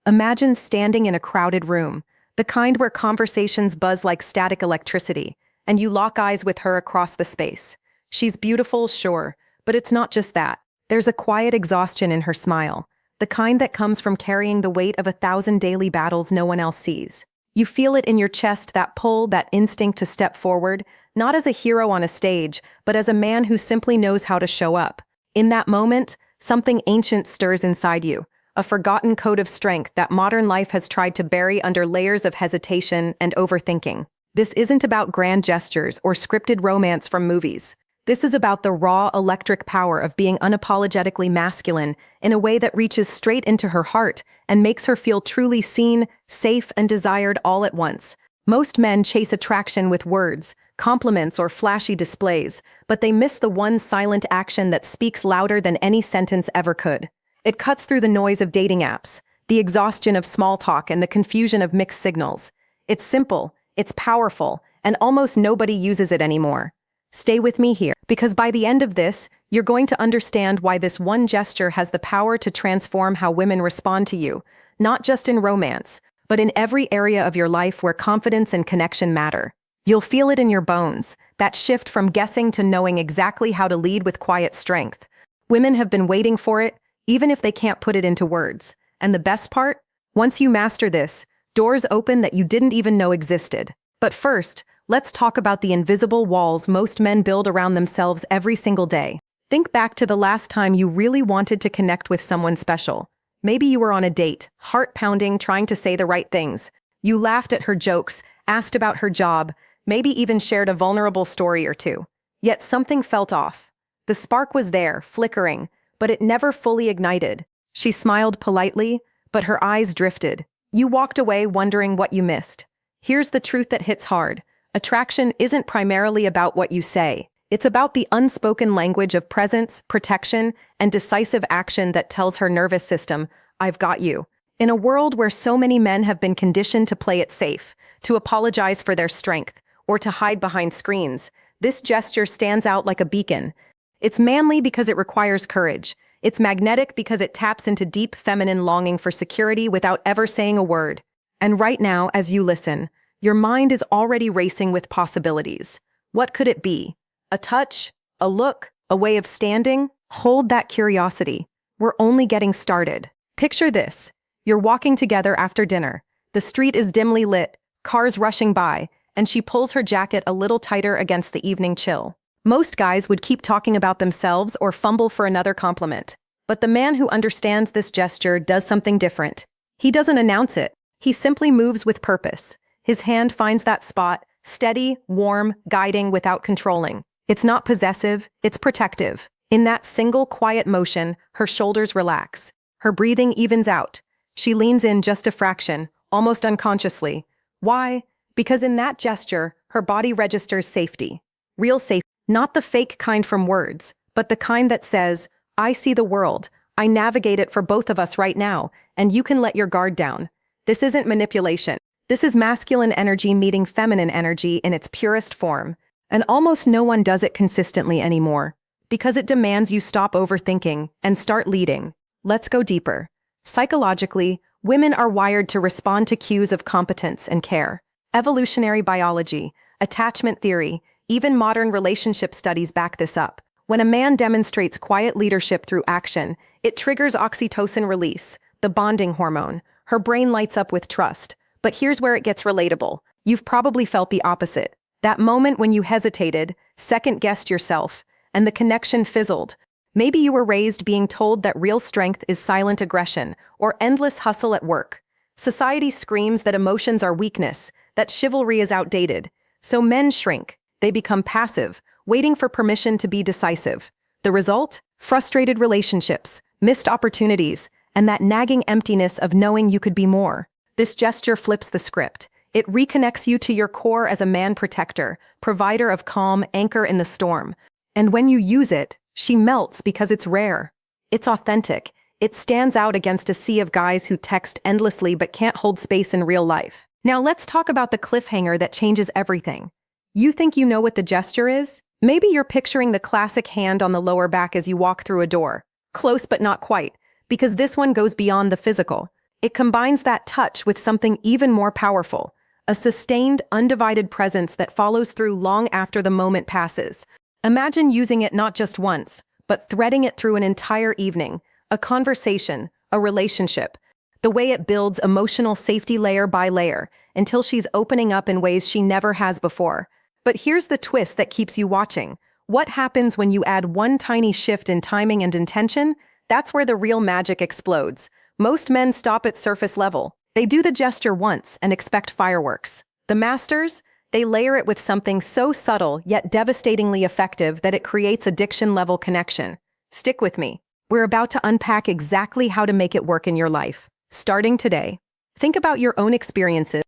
Imagine standing in a crowded room, the kind where conversations buzz like static electricity, and you lock eyes with her across the space. She's beautiful, sure, but it's not just that. There's a quiet exhaustion in her smile, the kind that comes from carrying the weight of 1,000 daily battles no one else sees. You feel it in your chest, that pull, that instinct to step forward, not as a hero on a stage, but as a man who simply knows how to show up. In that moment, something ancient stirs inside you, a forgotten code of strength that modern life has tried to bury under layers of hesitation and overthinking. This isn't about grand gestures or scripted romance from movies. This is about the raw, electric power of being unapologetically masculine in a way that reaches straight into her heart and makes her feel truly seen, safe, and desired all at once. Most men chase attraction with words, compliments, or flashy displays, but they miss the one silent action that speaks louder than any sentence ever could. It cuts through the noise of dating apps, the exhaustion of small talk, and the confusion of mixed signals. It's simple, it's powerful, and almost nobody uses it anymore. Stay with me here, because by the end of this, you're going to understand why this one gesture has the power to transform how women respond to you, not just in romance, but in every area of your life where confidence and connection matter. You'll feel it in your bones, that shift from guessing to knowing exactly how to lead with quiet strength. Women have been waiting for it, even if they can't put it into words. And the best part? Once you master this, doors open that you didn't even know existed. But first, let's talk about the invisible walls most men build around themselves every single day. Think back to the last time you really wanted to connect with someone special. Maybe you were on a date, heart-pounding, trying to say the right things. You laughed at her jokes, asked about her job, maybe even shared a vulnerable story or two. Yet something felt off. The spark was there, flickering, but it never fully ignited. She smiled politely, but her eyes drifted. You walked away wondering what you missed. Here's the truth that hits hard. Attraction isn't primarily about what you say. It's about the unspoken language of presence, protection, and decisive action that tells her nervous system, "I've got you." In a world where so many men have been conditioned to play it safe, to apologize for their strength, or to hide behind screens, this gesture stands out like a beacon. It's manly because it requires courage. It's magnetic because it taps into deep feminine longing for security without ever saying a word. And right now, as you listen, your mind is already racing with possibilities. What could it be? A touch? A look? A way of standing? Hold that curiosity. We're only getting started. Picture this. You're walking together after dinner. The street is dimly lit, cars rushing by, and she pulls her jacket a little tighter against the evening chill. Most guys would keep talking about themselves or fumble for another compliment. But the man who understands this gesture does something different. He doesn't announce it. He simply moves with purpose. His hand finds that spot, steady, warm, guiding without controlling. It's not possessive, it's protective. In that single quiet motion, her shoulders relax. Her breathing evens out. She leans in just a fraction, almost unconsciously. Why? Because in that gesture, her body registers safety. Real safety. Not the fake kind from words, but the kind that says, "I see the world. I navigate it for both of us right now, and you can let your guard down." This isn't manipulation. This is masculine energy meeting feminine energy in its purest form. And almost no one does it consistently anymore, because it demands you stop overthinking and start leading. Let's go deeper. Psychologically, women are wired to respond to cues of competence and care. Evolutionary biology, attachment theory, even modern relationship studies back this up. When a man demonstrates quiet leadership through action, it triggers oxytocin release, the bonding hormone. Her brain lights up with trust. But here's where it gets relatable. You've probably felt the opposite. That moment when you hesitated, second-guessed yourself, and the connection fizzled. Maybe you were raised being told that real strength is silent aggression or endless hustle at work. Society screams that emotions are weakness, that chivalry is outdated. So men shrink. They become passive, waiting for permission to be decisive. The result? Frustrated relationships, missed opportunities, and that nagging emptiness of knowing you could be more. This gesture flips the script. It reconnects you to your core as a man protector, provider of calm, anchor in the storm. And when you use it, she melts because it's rare. It's authentic. It stands out against a sea of guys who text endlessly but can't hold space in real life. Now let's talk about the cliffhanger that changes everything. You think you know what the gesture is? Maybe you're picturing the classic hand on the lower back as you walk through a door. Close but not quite, because this one goes beyond the physical. It combines that touch with something even more powerful, a sustained, undivided presence that follows through long after the moment passes. Imagine using it not just once, but threading it through an entire evening, a conversation, a relationship, the way it builds emotional safety layer by layer until she's opening up in ways she never has before. But here's the twist that keeps you watching. What happens when you add one tiny shift in timing and intention? That's where the real magic explodes. Most men stop at surface level. They do the gesture once and expect fireworks. The masters, they layer it with something so subtle yet devastatingly effective that it creates addiction-level connection. Stick with me. We're about to unpack exactly how to make it work in your life. Starting today, think about your own experiences.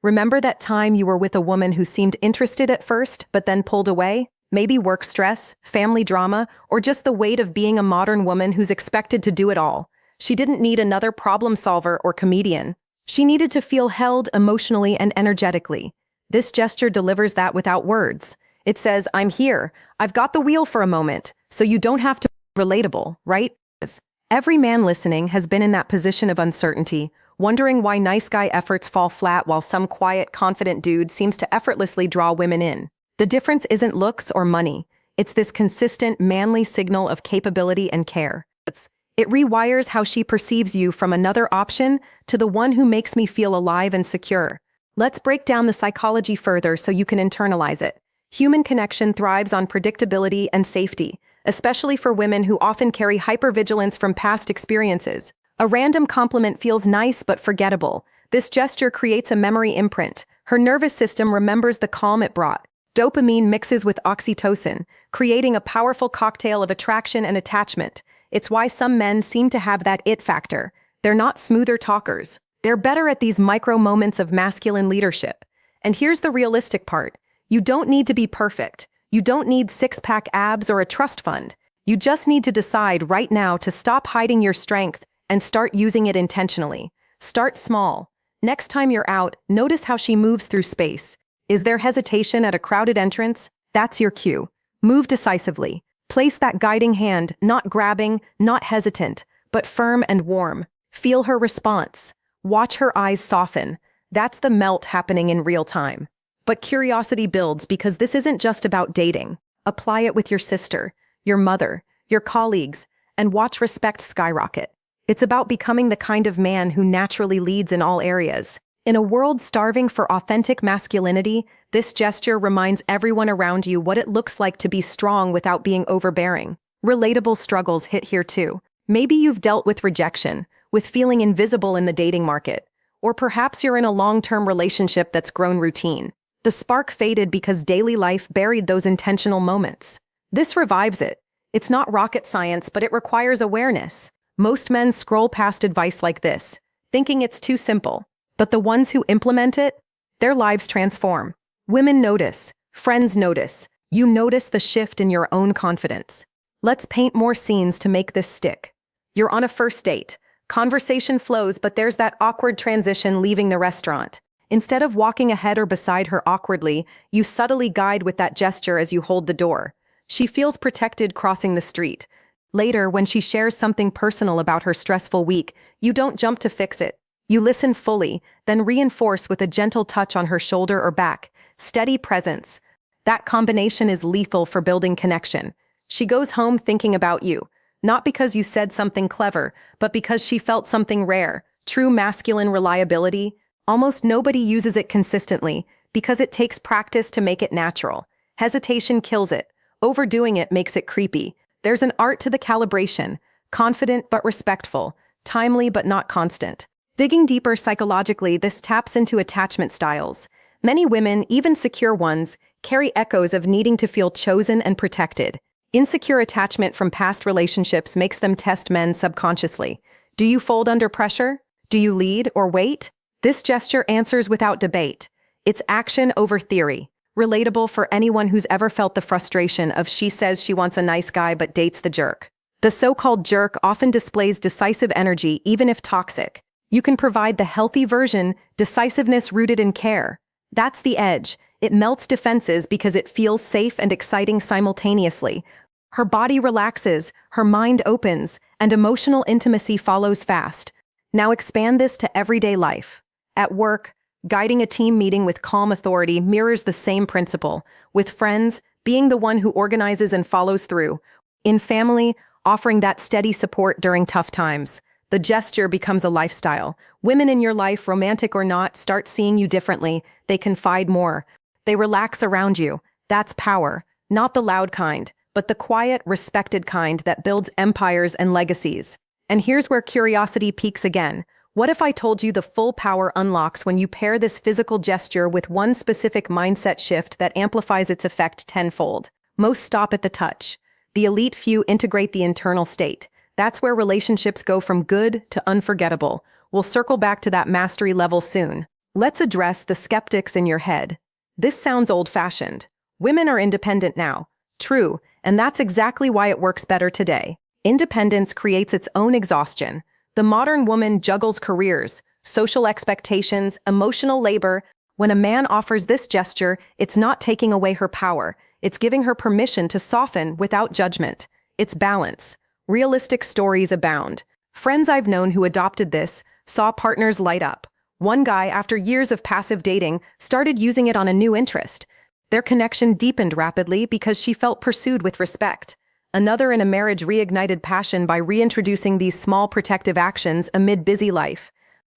Remember that time you were with a woman who seemed interested at first, but then pulled away? Maybe work stress, family drama, or just the weight of being a modern woman who's expected to do it all. She didn't need another problem solver or comedian. She needed to feel held emotionally and energetically. This gesture delivers that without words. It says, I'm here. I've got the wheel for a moment, so you don't have to be relatable, right? Every man listening has been in that position of uncertainty, wondering why nice guy efforts fall flat while some quiet, confident dude seems to effortlessly draw women in. The difference isn't looks or money. It's this consistent, manly signal of capability and care. It rewires how she perceives you from another option to the one who makes me feel alive and secure. Let's break down the psychology further so you can internalize it. Human connection thrives on predictability and safety, especially for women who often carry hypervigilance from past experiences. A random compliment feels nice but forgettable. This gesture creates a memory imprint. Her nervous system remembers the calm it brought. Dopamine mixes with oxytocin, creating a powerful cocktail of attraction and attachment. It's why some men seem to have that it factor. They're not smoother talkers. They're better at these micro moments of masculine leadership. And here's the realistic part. You don't need to be perfect. You don't need six-pack abs or a trust fund. You just need to decide right now to stop hiding your strength and start using it intentionally. Start small. Next time you're out, notice how she moves through space. Is there hesitation at a crowded entrance? That's your cue. Move decisively. Place that guiding hand, not grabbing, not hesitant, but firm and warm. Feel her response. Watch her eyes soften. That's the melt happening in real time. But curiosity builds because this isn't just about dating. Apply it with your sister, your mother, your colleagues, and watch respect skyrocket. It's about becoming the kind of man who naturally leads in all areas. In a world starving for authentic masculinity, this gesture reminds everyone around you what it looks like to be strong without being overbearing. Relatable struggles hit here too. Maybe you've dealt with rejection, with feeling invisible in the dating market, or perhaps you're in a long-term relationship that's grown routine. The spark faded because daily life buried those intentional moments. This revives it. It's not rocket science, but it requires awareness. Most men scroll past advice like this, thinking it's too simple. But the ones who implement it, their lives transform. Women notice, friends notice, you notice the shift in your own confidence. Let's paint more scenes to make this stick. You're on a first date. Conversation flows, but there's that awkward transition leaving the restaurant. Instead of walking ahead or beside her awkwardly, you subtly guide with that gesture as you hold the door. She feels protected crossing the street. Later, when she shares something personal about her stressful week, you don't jump to fix it. You listen fully, then reinforce with a gentle touch on her shoulder or back. Steady presence. That combination is lethal for building connection. She goes home thinking about you, not because you said something clever, but because she felt something rare. True masculine reliability. Almost nobody uses it consistently because it takes practice to make it natural. Hesitation kills it. Overdoing it makes it creepy. There's an art to the calibration. Confident but respectful. Timely but not constant. Digging deeper psychologically, this taps into attachment styles. Many women, even secure ones, carry echoes of needing to feel chosen and protected. Insecure attachment from past relationships makes them test men subconsciously. Do you fold under pressure? Do you lead or wait? This gesture answers without debate. It's action over theory. Relatable for anyone who's ever felt the frustration of she says she wants a nice guy but dates the jerk. The so-called jerk often displays decisive energy even if toxic. You can provide the healthy version, decisiveness rooted in care. That's the edge. It melts defenses because it feels safe and exciting simultaneously. Her body relaxes, her mind opens, and emotional intimacy follows fast. Now expand this to everyday life. At work, guiding a team meeting with calm authority mirrors the same principle. With friends, being the one who organizes and follows through. In family, offering that steady support during tough times. The gesture becomes a lifestyle. Women in your life, romantic or not, start seeing you differently. They confide more. They relax around you. That's power. Not the loud kind, but the quiet, respected kind that builds empires and legacies. And here's where curiosity peaks again. What if I told you the full power unlocks when you pair this physical gesture with one specific mindset shift that amplifies its effect tenfold? Most stop at the touch. The elite few integrate the internal state. That's where relationships go from good to unforgettable. We'll circle back to that mastery level soon. Let's address the skeptics in your head. This sounds old-fashioned. Women are independent now. True, and that's exactly why it works better today. Independence creates its own exhaustion. The modern woman juggles careers, social expectations, emotional labor. When a man offers this gesture, it's not taking away her power. It's giving her permission to soften without judgment. It's balance. Realistic stories abound. Friends I've known who adopted this saw partners light up. One guy, after years of passive dating, started using it on a new interest. Their connection deepened rapidly because she felt pursued with respect. Another in a marriage reignited passion by reintroducing these small protective actions amid busy life.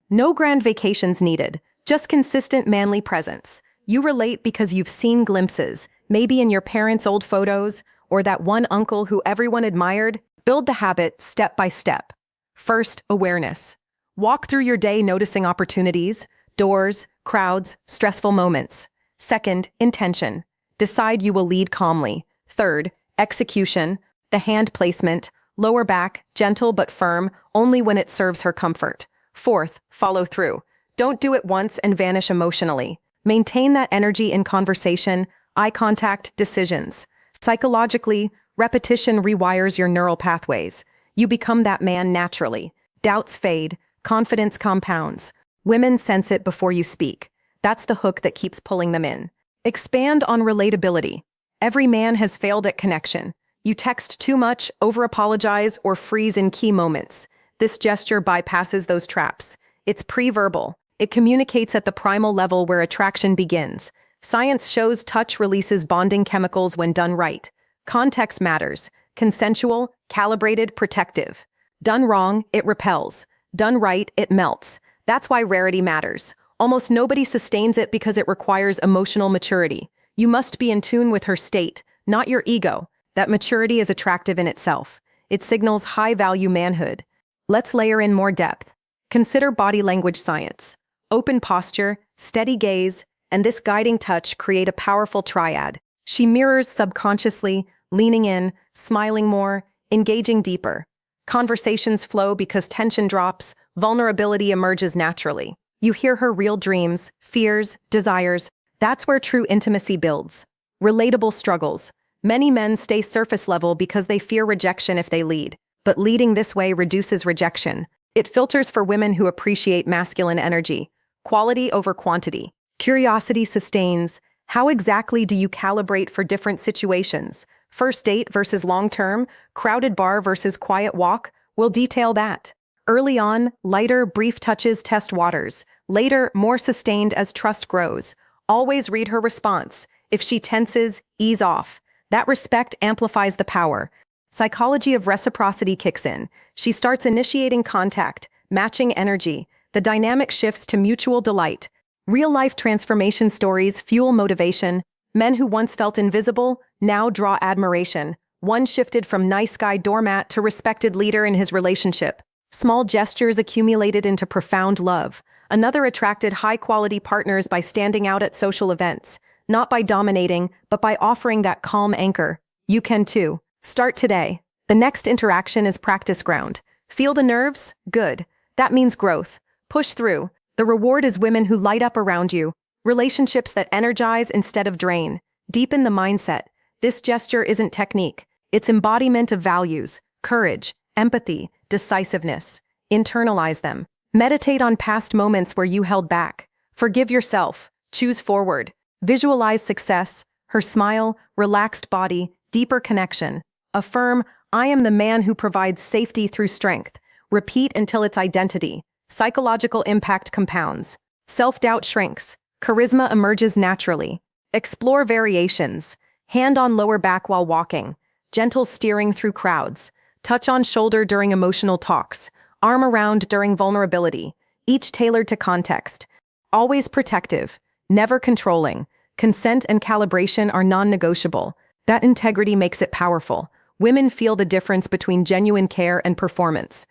No grand vacations needed, just consistent manly presence. You relate because you've seen glimpses, maybe in your parents' old photos, or that one uncle who everyone admired. Build the habit step by step. First, awareness. Walk through your day noticing opportunities, doors, crowds, stressful moments. Second, intention. Decide you will lead calmly. Third, execution. The hand placement, lower back, gentle but firm, only when it serves her comfort. Fourth, follow through. Don't do it once and vanish emotionally. Maintain that energy in conversation, eye contact, decisions. Psychologically, repetition rewires your neural pathways. You become that man naturally. Doubts fade, confidence compounds. Women sense it before you speak. That's the hook that keeps pulling them in. Expand on relatability. Every man has failed at connection. You text too much, over-apologize, or freeze in key moments. This gesture bypasses those traps. It's pre-verbal. It communicates at the primal level where attraction begins. Science shows touch releases bonding chemicals when done right. Context matters. Consensual, calibrated, protective. Done wrong, it repels. Done right, it melts. That's why rarity matters. Almost nobody sustains it because it requires emotional maturity. You must be in tune with her state, not your ego. That maturity is attractive in itself. It signals high-value manhood. Let's layer in more depth. Consider body language science. Open posture, steady gaze, and this guiding touch create a powerful triad. She mirrors subconsciously, leaning in, smiling more, engaging deeper. Conversations flow because tension drops, vulnerability emerges naturally. You hear her real dreams, fears, desires. That's where true intimacy builds. Relatable struggles. Many men stay surface level because they fear rejection if they lead. But leading this way reduces rejection. It filters for women who appreciate masculine energy. Quality over quantity. Curiosity sustains. How exactly do you calibrate for different situations? First date versus long-term? Crowded bar versus quiet walk? We'll detail that. Early on, lighter, brief touches test waters. Later, more sustained as trust grows. Always read her response. If she tenses, ease off. That respect amplifies the power. Psychology of reciprocity kicks in. She starts initiating contact, matching energy. The dynamic shifts to mutual delight. Real-life transformation stories fuel motivation. Men who once felt invisible now draw admiration. One shifted from nice guy doormat to respected leader in his relationship. Small gestures accumulated into profound love. Another attracted high-quality partners by standing out at social events. Not by dominating, but by offering that calm anchor. You can too. Start today. The next interaction is practice ground. Feel the nerves? Good. That means growth. Push through. The reward is women who light up around you. Relationships that energize instead of drain. Deepen the mindset. This gesture isn't technique. It's embodiment of values, courage, empathy, decisiveness. Internalize them. Meditate on past moments where you held back. Forgive yourself. Choose forward. Visualize success, her smile, relaxed body, deeper connection. Affirm, I am the man who provides safety through strength. Repeat until it's identity. Psychological impact compounds. Self-doubt shrinks. Charisma emerges naturally. Explore variations. Hand on lower back while walking. Gentle steering through crowds. Touch on shoulder during emotional talks. Arm around during vulnerability. Each tailored to context. Always protective. Never controlling. Consent and calibration are non-negotiable. That integrity makes it powerful. Women feel the difference between genuine care and performance.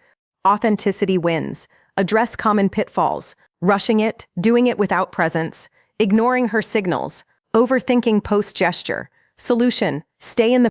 Authenticity wins. Address common pitfalls. Rushing it, doing it without presence, ignoring her signals, overthinking post-gesture. Solution: stay in the